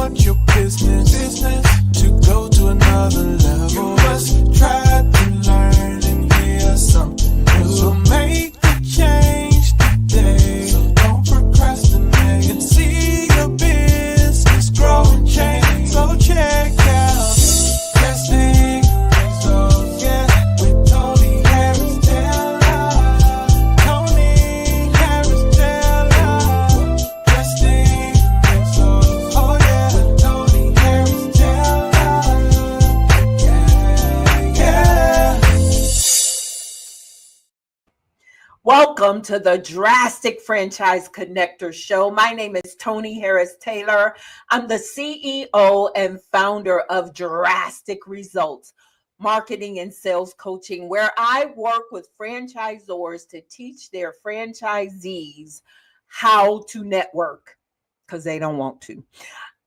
want your business to go to another level. You must try to learn and hear something new. So make the change today. So don't procrastinate and see your business grow and change. So check out Testing Results, yeah, with Toni Harris Taylor. Toni Harris Taylor. Testing Results, oh yeah, with Toni Harris Taylor. Yeah. Welcome to the Drastic Franchise Connector Show. My name is Toni Harris Taylor. I'm the CEO and founder of Drastic Results, marketing and sales coaching, where I work with franchisors to teach their franchisees how to network because they don't want to.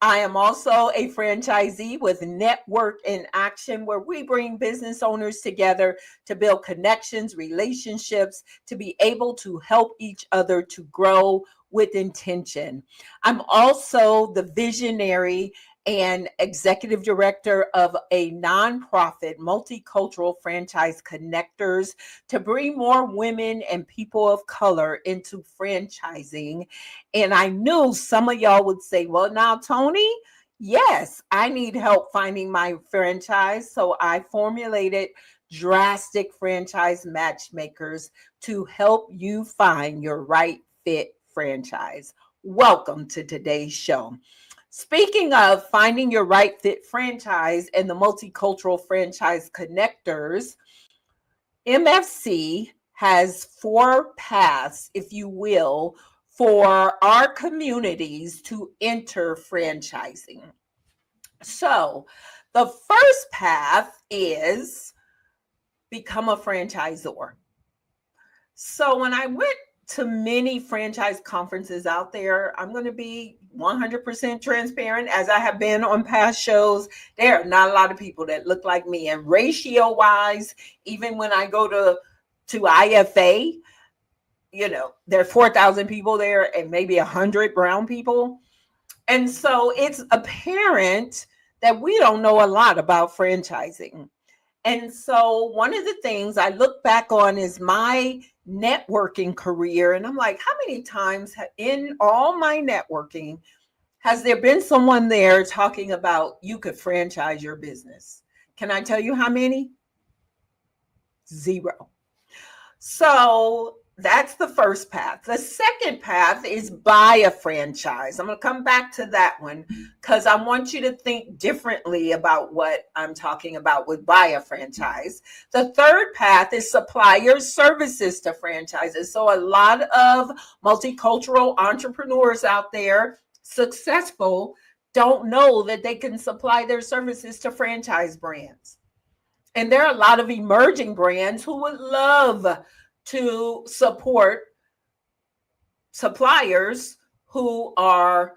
I am also a franchisee with Network in Action, where we bring business owners together to build connections, relationships, to be able to help each other to grow with intention. I'm also the visionary and executive director of a nonprofit multicultural franchise connectors to bring more women and people of color into franchising. And I knew some of y'all would say, well, now, Toni, yes, I need help finding my franchise. So I formulated Drastic Franchise Matchmakers to help you find your right fit franchise. Welcome to today's show. Speaking of finding your right fit franchise and the multicultural franchise connectors, MFC has 4 paths, if you will, for our communities to enter franchising. So the first path is become a franchisor. So when I went to many franchise conferences out there, I'm going to be 100% transparent, as I have been on past shows. There are not a lot of people that look like me, and ratio wise, even when I go to IFA, you know, there are 4,000 people there and maybe 100 brown people. And so it's apparent that we don't know a lot about franchising. And so one of the things I look back on is my networking career. And I'm like, how many times in all my networking has there been someone there talking about you could franchise your business? Can I tell you how many? 0. So that's the first path. The second path is buy a franchise. I'm going to come back to that one because I want you to think differently about what I'm talking about with buy a franchise. The third path is supply your services to franchises. So a lot of multicultural entrepreneurs out there, successful, don't know that they can supply their services to franchise brands. And there are a lot of emerging brands who would love to support suppliers who are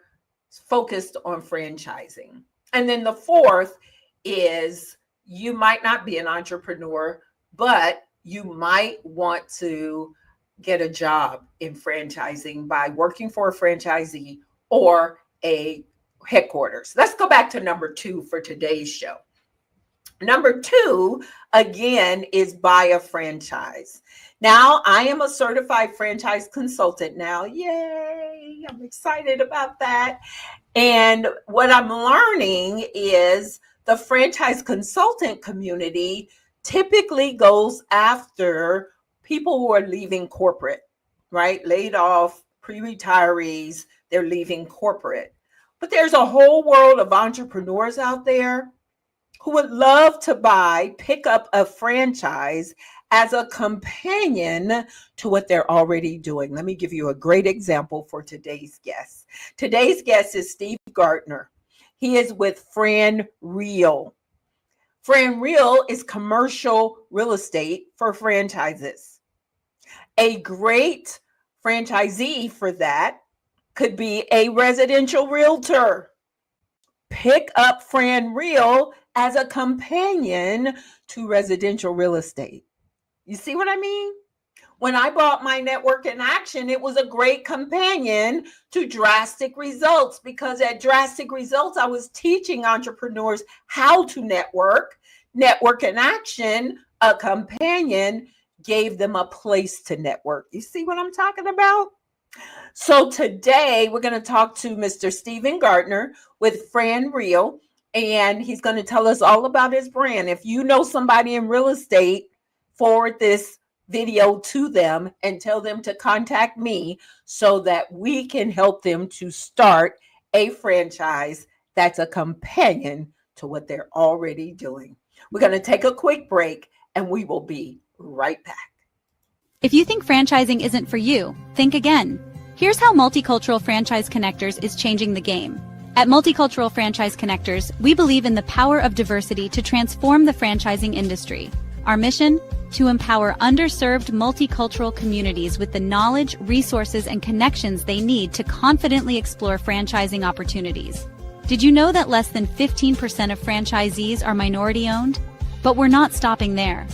focused on franchising. And then the fourth is you might not be an entrepreneur, but you might want to get a job in franchising by working for a franchisee or a headquarters. Let's go back to number 2 for today's show. Number 2, again, is buy a franchise. Now, I am a certified franchise consultant now. Yay! I'm excited about that. And what I'm learning is the franchise consultant community typically goes after people who are leaving corporate, right? Laid off, pre-retirees, they're leaving corporate. But there's a whole world of entrepreneurs out there who would love to pick up a franchise as a companion to what they're already doing. Let me give you a great example for today's guest. Today's guest is Steve Gardner. He is with FranReal. FranReal is commercial real estate for franchises. A great franchisee for that could be a residential realtor. Pick up FranReal as a companion to residential real estate. You see what I mean? When I bought my Network in Action, it was a great companion to Drastic Results, because at Drastic Results, I was teaching entrepreneurs how to network. Network in Action, a companion, gave them a place to network. You see what I'm talking about? So today we're going to talk to Mr. Stephen Gardner with FranReal, and he's going to tell us all about his brand. If you know somebody in real estate, forward this video to them and tell them to contact me so that we can help them to start a franchise that's a companion to what they're already doing. We're going to take a quick break and we will be right back. If you think franchising isn't for you, think again. Here's how Multicultural Franchise Connectors is changing the game. At Multicultural Franchise Connectors, we believe in the power of diversity to transform the franchising industry. Our mission? To empower underserved multicultural communities with the knowledge, resources, and connections they need to confidently explore franchising opportunities. Did you know that less than 15% of franchisees are minority-owned? But we're not stopping there.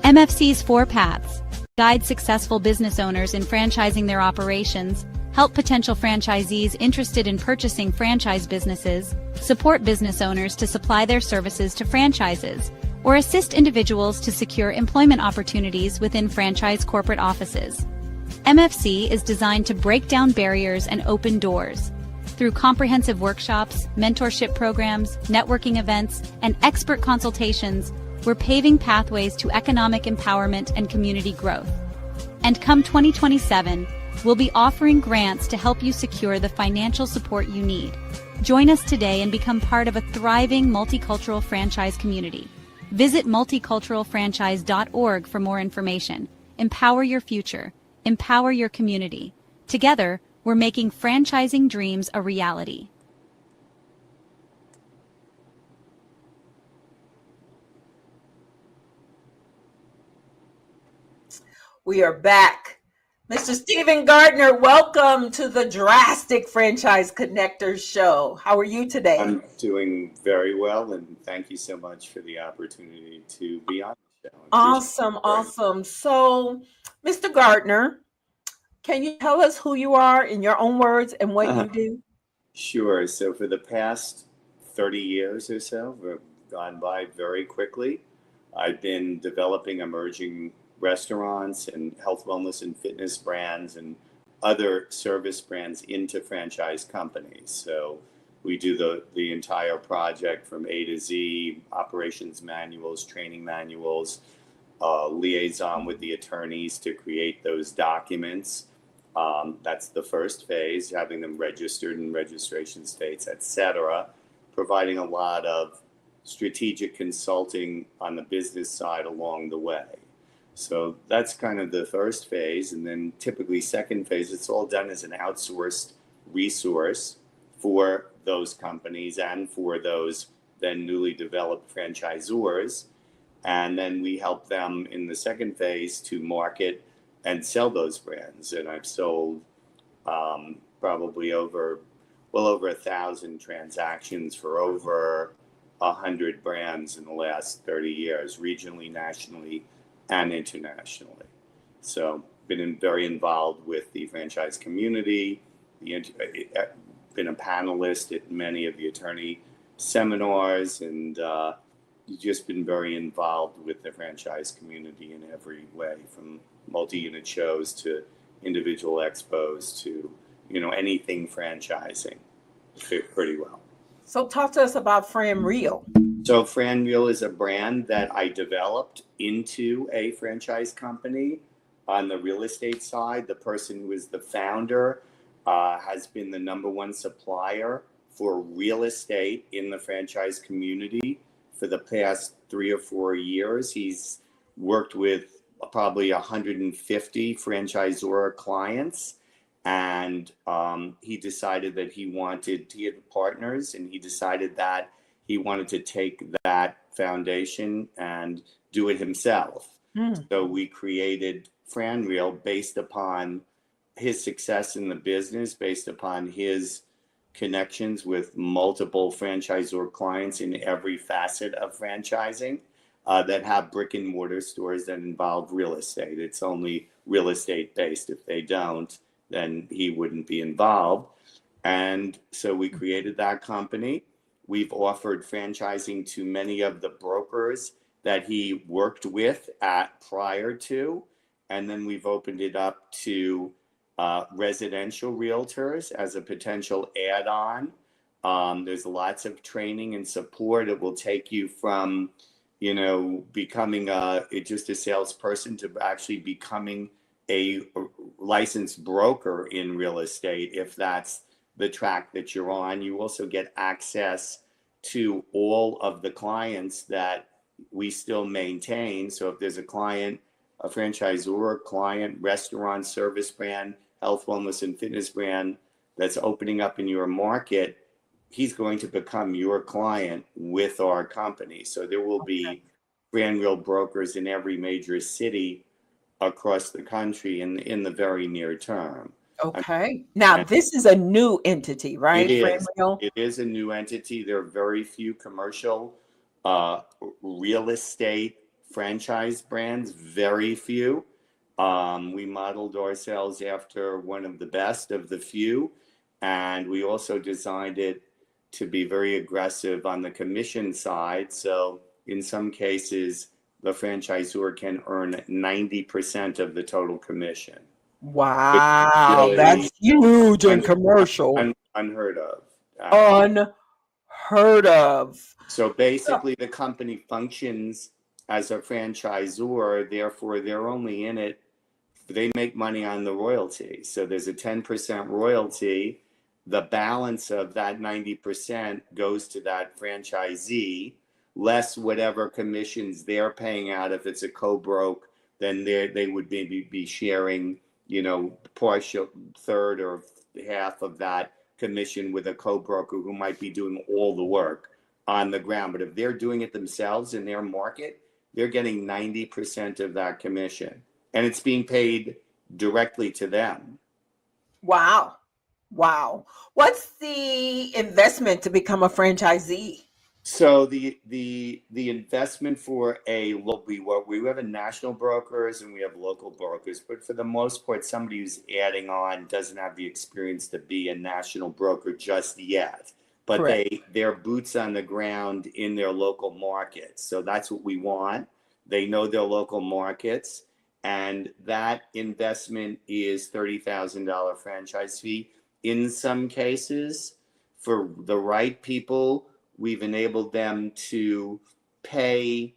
MFC's 4 paths guide successful business owners in franchising their operations, help potential franchisees interested in purchasing franchise businesses, support business owners to supply their services to franchises, or assist individuals to secure employment opportunities within franchise corporate offices. MFC is designed to break down barriers and open doors. Through comprehensive workshops, mentorship programs, networking events, and expert consultations, we're paving pathways to economic empowerment and community growth. And come 2027, we'll be offering grants to help you secure the financial support you need. Join us today and become part of a thriving multicultural franchise community. Visit multiculturalfranchise.org for more information. Empower your future. Empower your community. Together, we're making franchising dreams a reality. We are back. Mr. Stephen Gardner, welcome to the Drastic Franchise Connectors show. How are you today? I'm doing very well, and thank you so much for the opportunity to be on the show. Awesome. So, Mr. Gardner, can you tell us who you are in your own words and what you do? Sure. So for the past 30 years or so, we've gone by very quickly. I've been developing emerging restaurants and health, wellness, and fitness brands and other service brands into franchise companies. So we do the entire project from A to Z, operations manuals, training manuals, liaison with the attorneys to create those documents. That's the first phase, having them registered in registration states, etc., providing a lot of strategic consulting on the business side along the way. So that's kind of the first phase. And then typically second phase, it's all done as an outsourced resource for those companies and for those then newly developed franchisors. And then we help them in the second phase to market and sell those brands. And I've sold probably over 1,000 transactions for over 100 brands in the last 30 years, regionally, nationally, and internationally. So been very involved with the franchise community, been a panelist at many of the attorney seminars, and just been very involved with the franchise community in every way, from multi-unit shows to individual expos to, anything franchising. Fit pretty well. So talk to us about FranReal. So FranReal is a brand that I developed into a franchise company. On the real estate side, the person who is the founder has been the number one supplier for real estate in the franchise community for the past 3 or 4 years. He's worked with probably 150 franchisor clients. And he decided that he had partners, and he decided that he wanted to take that foundation and do it himself. So we created FranReal based upon his success in the business, based upon his connections with multiple franchisor clients in every facet of franchising that have brick and mortar stores that involve real estate. It's only real estate based. If they don't, then he wouldn't be involved. And so we created that company. We've offered franchising to many of the brokers that he worked with at prior to. And then we've opened it up to residential realtors as a potential add-on. There's lots of training and support. It will take you from, becoming just a salesperson to actually becoming a licensed broker in real estate, if that's the track that you're on. You also get access to all of the clients that we still maintain. So if there's a client, a franchisor, client, restaurant, service brand, health, wellness, and fitness brand that's opening up in your market, he's going to become your client with our company. So there will be FranReal brokers in every major city across the country in the very near term. Okay. Now, this is a new entity, right? FranReal? It is a new entity. There are very few commercial real estate franchise brands, very few. We modeled ourselves after one of the best of the few, and we also designed it to be very aggressive on the commission side. So in some cases, the franchisor can earn 90% of the total commission. Wow, Really that's huge in commercial. Unheard of. Unheard of. So basically, the company functions as a franchisor, therefore they're only in it, they make money on the royalty. So there's a 10% royalty. The balance of that 90% goes to that franchisee, less whatever commissions they're paying out. If it's a co-broke, then they would maybe be sharing, partial third or half of that commission with a co-broker who might be doing all the work on the ground. But if they're doing it themselves in their market, they're getting 90% of that commission, and it's being paid directly to them. Wow. What's the investment to become a franchisee? So the investment for we have a national brokers and we have local brokers, but for the most part, somebody who's adding on doesn't have the experience to be a national broker just yet. But they're boots on the ground in their local markets. So that's what we want. They know their local markets, and that investment is $30,000 franchise fee. In some cases, for the right people, we've enabled them to pay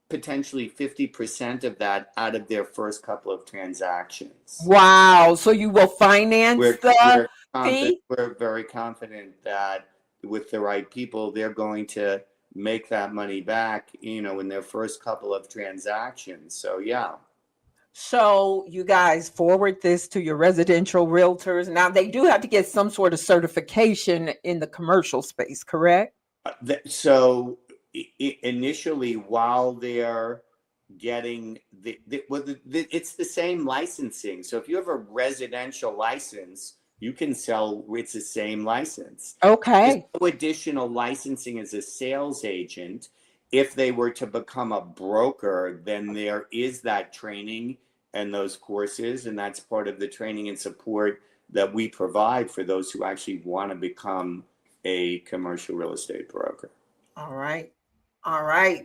potentially 50% of that out of their first couple of transactions. Wow. So you will finance the fee? We're very confident that with the right people, they're going to make that money back, in their first couple of transactions. So, yeah. So you guys forward this to your residential realtors. Now, they do have to get some sort of certification in the commercial space, correct? So initially, while they're getting it's the same licensing. So if you have a residential license, you can sell, it's the same license. Okay. There's no additional licensing as a sales agent. If they were to become a broker, then there is that training and those courses, and that's part of the training and support that we provide for those who actually want to become a commercial real estate broker. All right.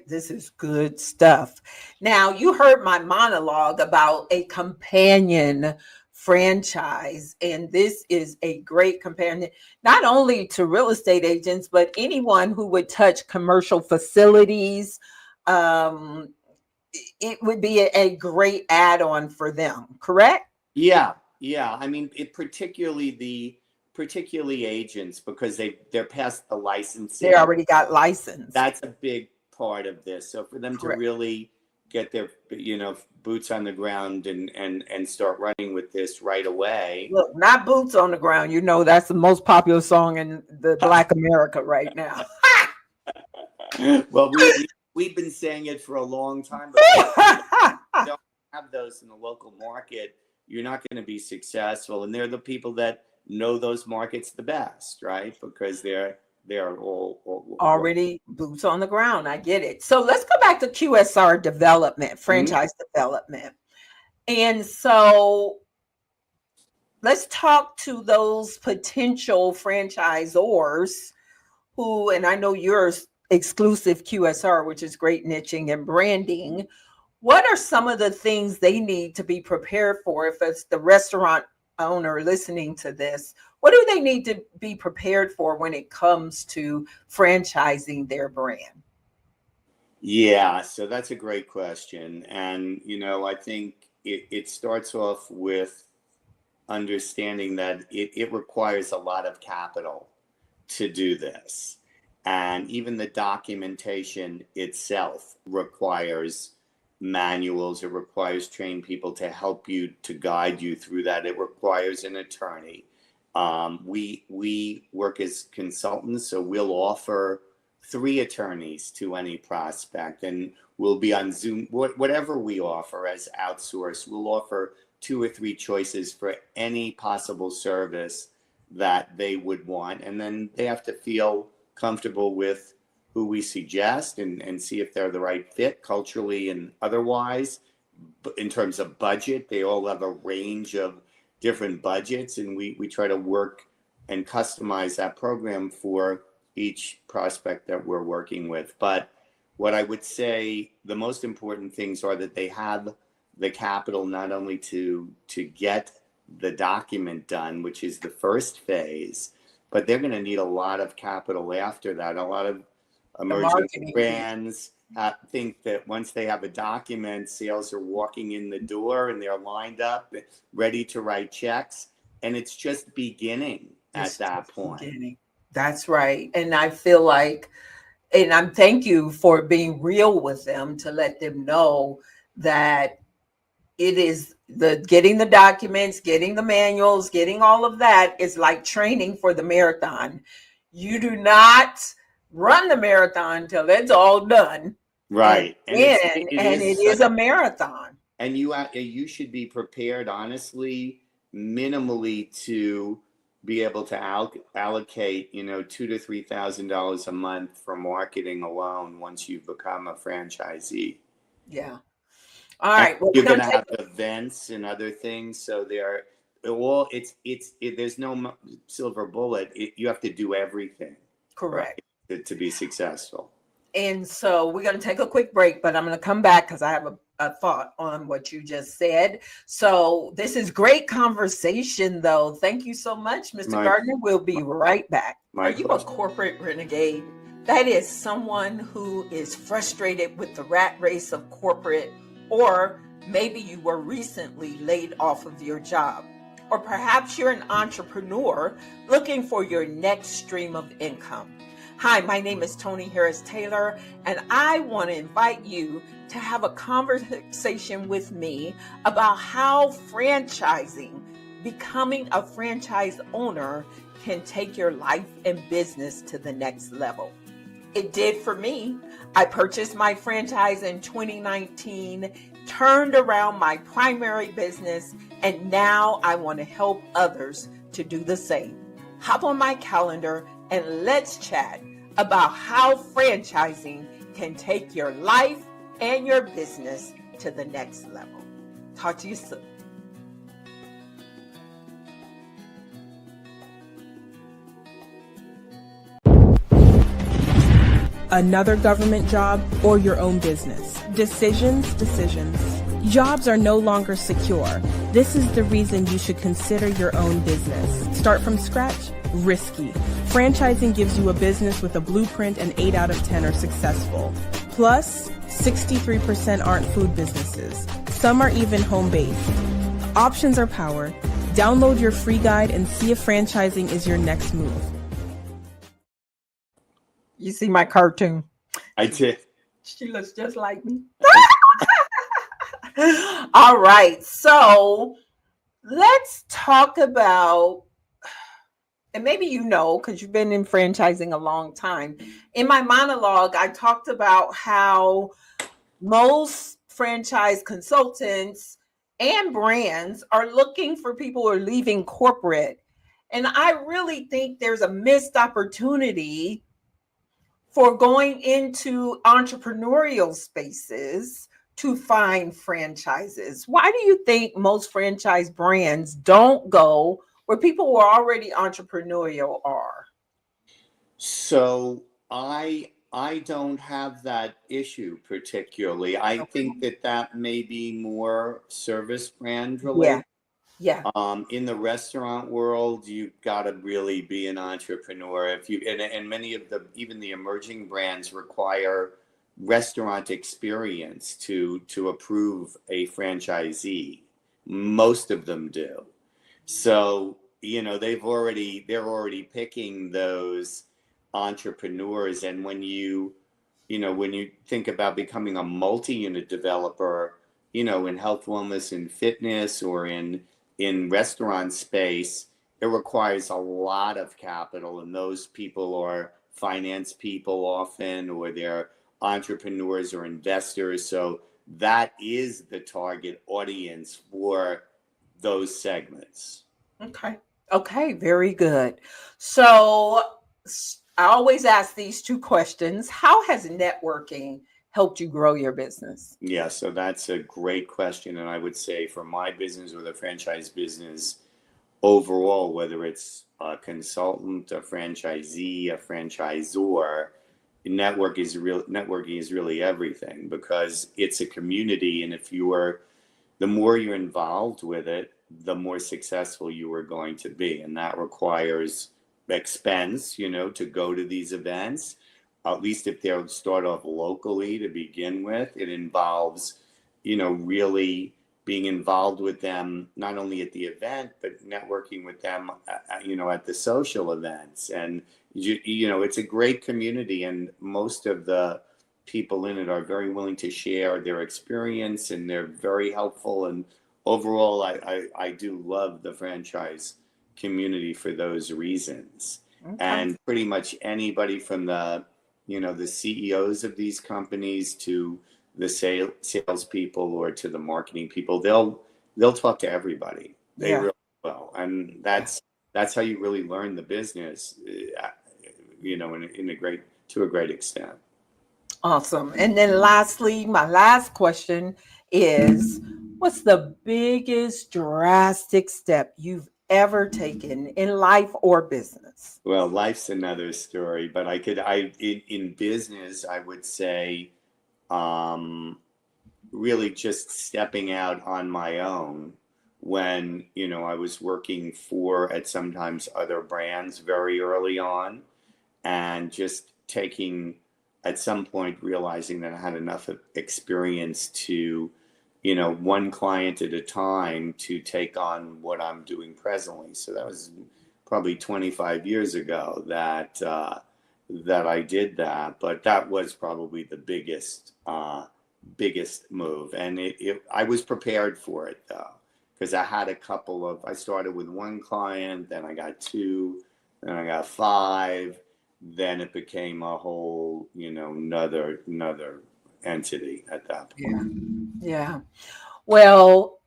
This is good stuff. Now, you heard my monologue about a companion franchise, and this is a great companion, not only to real estate agents, but anyone who would touch commercial facilities. It would be a great add-on for them, correct? Yeah. I mean, particularly agents, because they're past the licensing. They already got licensed. That's a big part of this. So for them to really get their boots on the ground and start running with this right away. Look, not boots on the ground. That's the most popular song in the Black America right now. Well, we've been saying it for a long time, but if you don't have those in the local market, you're not going to be successful. And they're the people that know those markets the best, right? Because they're all already boots on the ground. I get it. So let's go back to QSR development, franchise development. And so let's talk to those potential franchisors who, and I know yours exclusive QSR, which is great niching and branding. What are some of the things they need to be prepared for if it's the restaurant owner listening to this? What do they need to be prepared for when it comes to franchising their brand? Yeah, so that's a great question. And, I think it starts off with understanding that it requires a lot of capital to do this. And even the documentation itself requires manuals. It requires trained people to help you, to guide you through that. It requires an attorney. We work as consultants, so we'll offer 3 attorneys to any prospect, and we'll be on Zoom. Whatever we offer as outsource, we'll offer 2 or 3 choices for any possible service that they would want, and then they have to feel comfortable with who we suggest and see if they're the right fit culturally and otherwise. In terms of budget, they all have a range of different budgets, and we try to work and customize that program for each prospect that we're working with. But what I would say, the most important things are that they have the capital not only to get the document done, which is the first phase, but they're going to need a lot of capital after that. A lot of emerging brands think that once they have a document, sales are walking in the door and they're lined up, ready to write checks. And it's just beginning at that point. That's right. And I feel like, and I'm thank you for being real with them to let them know that it is getting the documents, getting the manuals, getting all of that is like training for the marathon. You do not run the marathon till it's all done. Right. And it is a marathon. And you should be prepared, honestly, minimally to be able to allocate, $2,000 to $3,000 a month for marketing alone once you've become a franchisee. Yeah. All right. Well, you're going to have events and other things. So there's no silver bullet. You have to do everything. Correct. Right, to be successful. And so we're going to take a quick break, but I'm going to come back because I have a thought on what you just said. So this is great conversation, though. Thank you so much, Mr. Gardner. We'll be right back. Are you a corporate renegade? That is someone who is frustrated with the rat race of corporate, or maybe you were recently laid off of your job. Or perhaps you're an entrepreneur looking for your next stream of income. Hi, my name is Toni Harris-Taylor, and I want to invite you to have a conversation with me about how franchising, becoming a franchise owner, can take your life and business to the next level. It did for me. I purchased my franchise in 2019, turned around my primary business, and now I want to help others to do the same. Hop on my calendar and let's chat about how franchising can take your life and your business to the next level. Talk to you soon. Another government job or your own business. Decisions. Jobs are no longer secure. This is the reason you should consider your own business. Start from scratch? Risky. Franchising gives you a business with a blueprint and 8 out of 10 are successful. Plus, 63% aren't food businesses. Some are even home-based. Options are power. Download your free guide and see if franchising is your next move. You see my cartoon? I did. She looks just like me. All right. So let's talk about, and maybe you know, because you've been in franchising a long time. In my monologue, I talked about how most franchise consultants and brands are looking for people who are leaving corporate. And I really think there's a missed opportunity for going into entrepreneurial spaces to find franchises? Why do you think most franchise brands don't go where people who are already entrepreneurial are? So I don't have that issue particularly. I think that that may be more service brand Yeah, related. yeah. In the restaurant world, you've got to really be an entrepreneur. If you and many of the even the emerging brands require restaurant experience to approve a franchisee. Most of them do. So, they're already picking those entrepreneurs. And when you think about becoming a multi-unit developer, in health, wellness, and fitness, or in restaurant space, it requires a lot of capital. And those people are finance people often, or they're entrepreneurs or investors. So that is the target audience for those segments. Okay. Okay, very good. So I always ask these two questions. How has networking helped you grow your business? Yeah, so that's a great question. And I would say for my business or the franchise business overall, whether it's a consultant, a franchisee, a franchisor, networking is really everything, because it's a community. And the more you're involved with it, the more successful you are going to be. And that requires expense, to go to these events. At least if they'll start off locally to begin with, it involves, really being involved with them, not only at the event, but networking with them, at the social events. And, it's a great community, and most of the people in it are very willing to share their experience, and they're very helpful. And overall, I do love the franchise community for those reasons. Okay. And pretty much anybody from the CEOs of these companies to the salespeople or to the marketing people, they'll talk to everybody. They Yeah. really will. And that's how you really learn the business, to a great extent. Awesome. And then lastly, my last question is, what's the biggest drastic step you've ever taken in life or business? Well, life's another story, but in business, I would say, really just stepping out on my own when, I was working for, at sometimes other brands very early on, and just at some point realizing that I had enough experience to, one client at a time, to take on what I'm doing presently. So that was probably 25 years ago that I did that. But that was probably the biggest move, and I was prepared for it though, because I started with one client, then I got two, then I got five, then it became a whole, another entity at that point. Yeah. Well,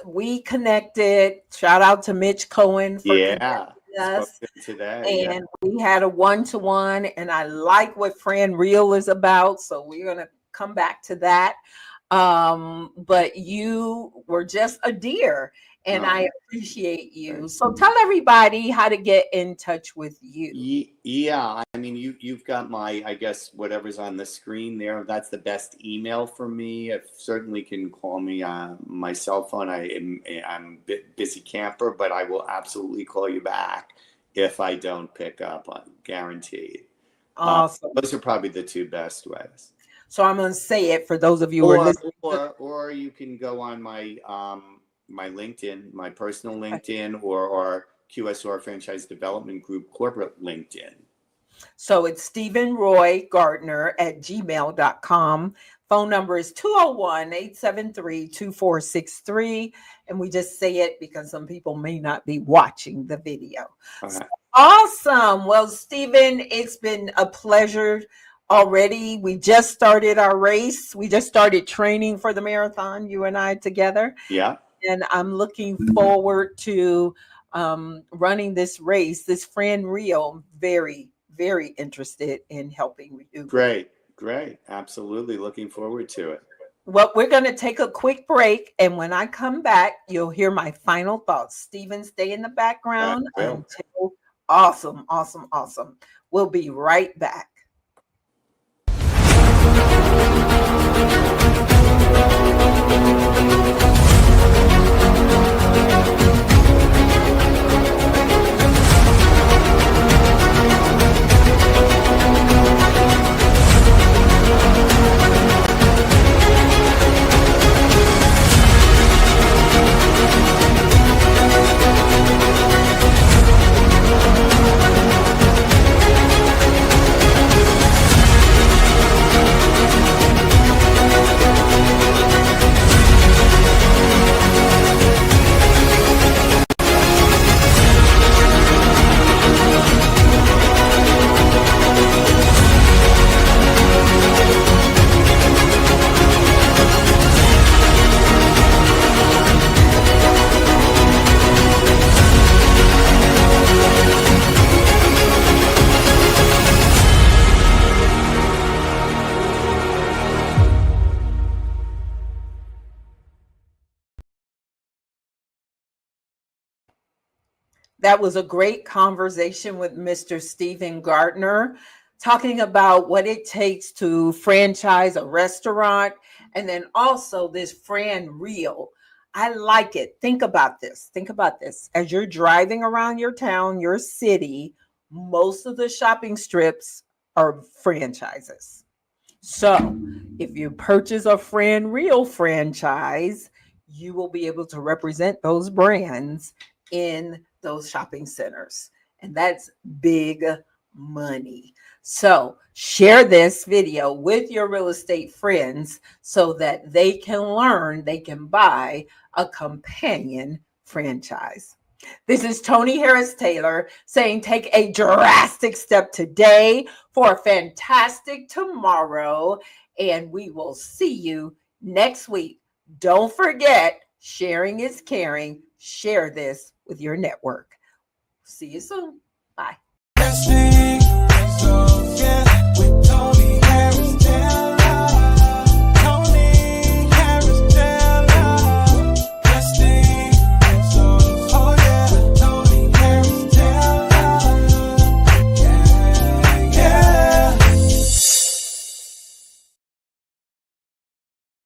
we connected. Shout out to Mitch Cohen for Yeah, connecting spoke us. to him today. Yeah, And we had a one-to-one, and I like what FranReal is about. So we're going to come back to that. But you were just a dear, and no, I appreciate you. So tell everybody how to get in touch with you. Yeah, I mean, you've got I guess whatever's on the screen there. That's the best email for me. Certainly can call me on my cell phone. I'm a bit busy camper, but I will absolutely call you back if I don't pick up. Guaranteed. Awesome. Those are probably the two best ways. So I'm going to say it for those of you who are listening. Or you can go on my my LinkedIn, my personal LinkedIn, or QSR Franchise Development Group corporate LinkedIn. So it's Stephen Roy Gardner at gmail.com. Phone number is 201-873-2463. And we just say it because some people may not be watching the video. So, awesome. Well, Stephen, it's been a pleasure already. We just started our race. We just started training for the marathon, you and I together. Yeah. And I'm looking forward to running this race, this FranReal. Very, very interested in helping you. Great. Absolutely looking forward to it. Well, we're going to take a quick break. And when I come back, you'll hear my final thoughts. Stephen, stay in the background until awesome. We'll be right back. That was a great conversation with Mr. Stephen Gardner, talking about what it takes to franchise a restaurant, and then also this FranReal. I like it. Think about this. As you're driving around your town, your city, most of the shopping strips are franchises. So if you purchase a FranReal franchise, you will be able to represent those brands in those shopping centers. And that's big money. So share this video with your real estate friends so that they can learn, they can buy a companion franchise. This is Toni Harris Taylor saying take a drastic step today for a fantastic tomorrow. And we will see you next week. Don't forget, sharing is caring. Share this with your network. See you soon. Bye.